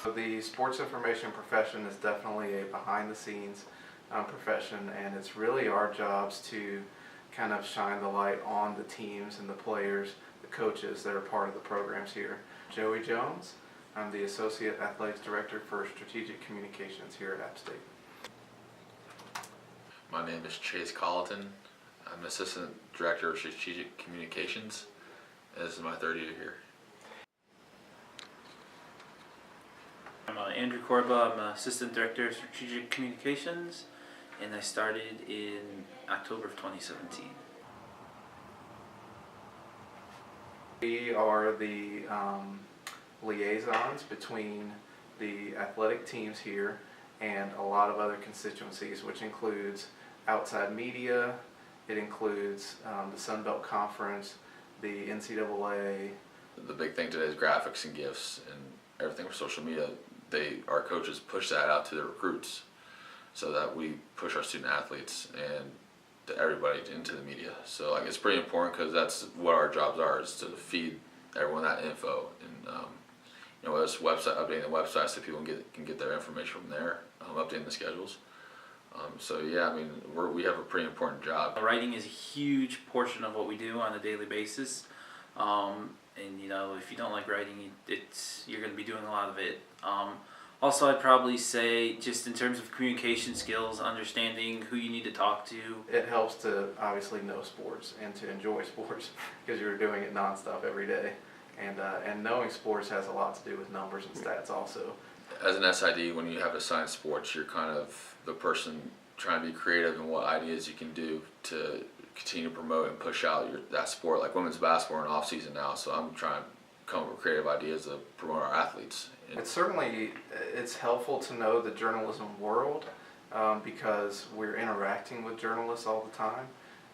So the sports information profession is definitely a behind-the-scenes profession, and it's really our jobs to kind of shine the light on the teams and the players, the coaches that are part of the programs here. Joey Jones, I'm the Associate Athletics Director for Strategic Communications here at App State. My name is Chase Colleton. I'm Assistant Director of Strategic Communications. This is my third year here. I'm Andrew Corba. I'm Assistant Director of Strategic Communications, and I started in October of 2017. We are the liaisons between the athletic teams here and a lot of other constituencies, which includes outside media, it includes the Sun Belt Conference, the NCAA. The big thing today is graphics and GIFs and everything for social media. Our coaches push that out to their recruits so that we push our student athletes and to everybody into the media. So like it's pretty important because that's what our jobs are, is to feed everyone that info, and whether it's updating the website so people can get their information from there, updating the schedules. So yeah, I mean we have a pretty important job. Writing is a huge portion of what we do on a daily basis, and if you don't like writing, you're going to be doing a lot of it. Also, I'd probably say just in terms of communication skills, understanding who you need to talk to. It helps to obviously know sports and to enjoy sports because you're doing it nonstop every day, and knowing sports has a lot to do with numbers and stats also. As an SID, when you have assigned sports, you're kind of the person trying to be creative in what ideas you can do to continue to promote and push out that sport. Like women's basketball in off season now, so I'm trying to come up with creative ideas to promote our athletes. It's helpful to know the journalism world because we're interacting with journalists all the time,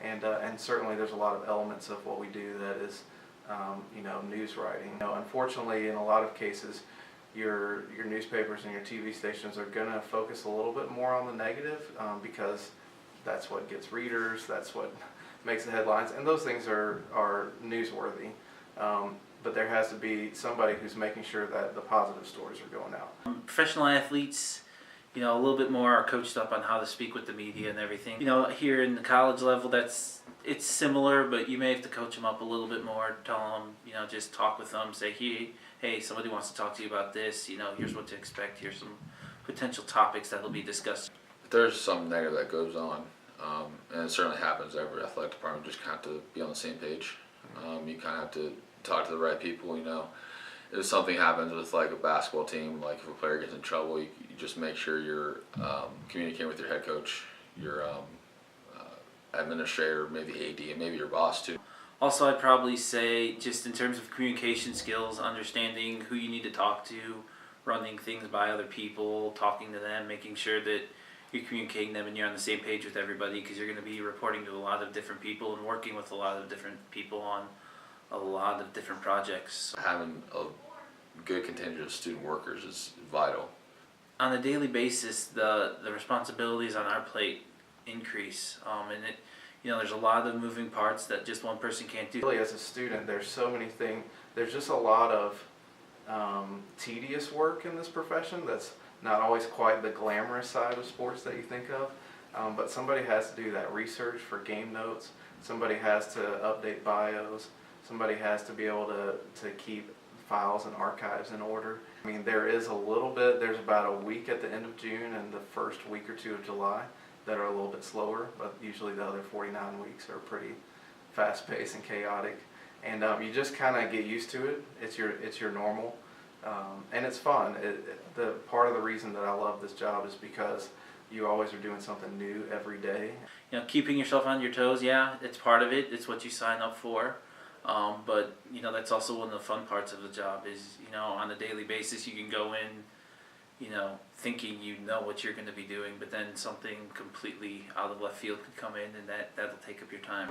and certainly there's a lot of elements of what we do that is news writing. Unfortunately, in a lot of cases, your newspapers and your TV stations are going to focus a little bit more on the negative because that's what gets readers, that's what makes the headlines, and those things are newsworthy. But there has to be somebody who's making sure that the positive stories are going out. Professional athletes, a little bit more are coached up on how to speak with the media and everything. Here in the college level, it's similar, but you may have to coach them up a little bit more. Tell them, just talk with them. Say, hey, somebody wants to talk to you about this. Here's what to expect. Here's some potential topics that will be discussed. If there's some negative that goes on, and it certainly happens, every athletic department just kind of have to be on the same page. You kind of have to talk to the right people. If something happens with like a basketball team, like if a player gets in trouble, you just make sure you're communicating with your head coach, your administrator, maybe AD, and maybe your boss too. Also, I'd probably say just in terms of communication skills, understanding who you need to talk to, running things by other people, talking to them, making sure that you're communicating them and you're on the same page with everybody, because you're going to be reporting to a lot of different people and working with a lot of different people on a lot of different projects. Having a good contingent of student workers is vital. On a daily basis, the responsibilities on our plate increase, and there's a lot of moving parts that just one person can't do. Really, as a student, there's so many things. There's just a lot of tedious work in this profession that's not always quite the glamorous side of sports that you think of. But somebody has to do that research for game notes. Somebody has to update bios. Somebody has to be able to keep files and archives in order. I mean, there's about a week at the end of June and the first week or two of July that are a little bit slower, but usually the other 49 weeks are pretty fast-paced and chaotic. And you just kind of get used to it. It's your normal, and it's fun. The part of the reason that I love this job is because you always are doing something new every day. Keeping yourself on your toes, yeah, it's part of it. It's what you sign up for. But that's also one of the fun parts of the job is, on a daily basis you can go in, thinking what you're going to be doing, but then something completely out of left field could come in and that'll take up your time.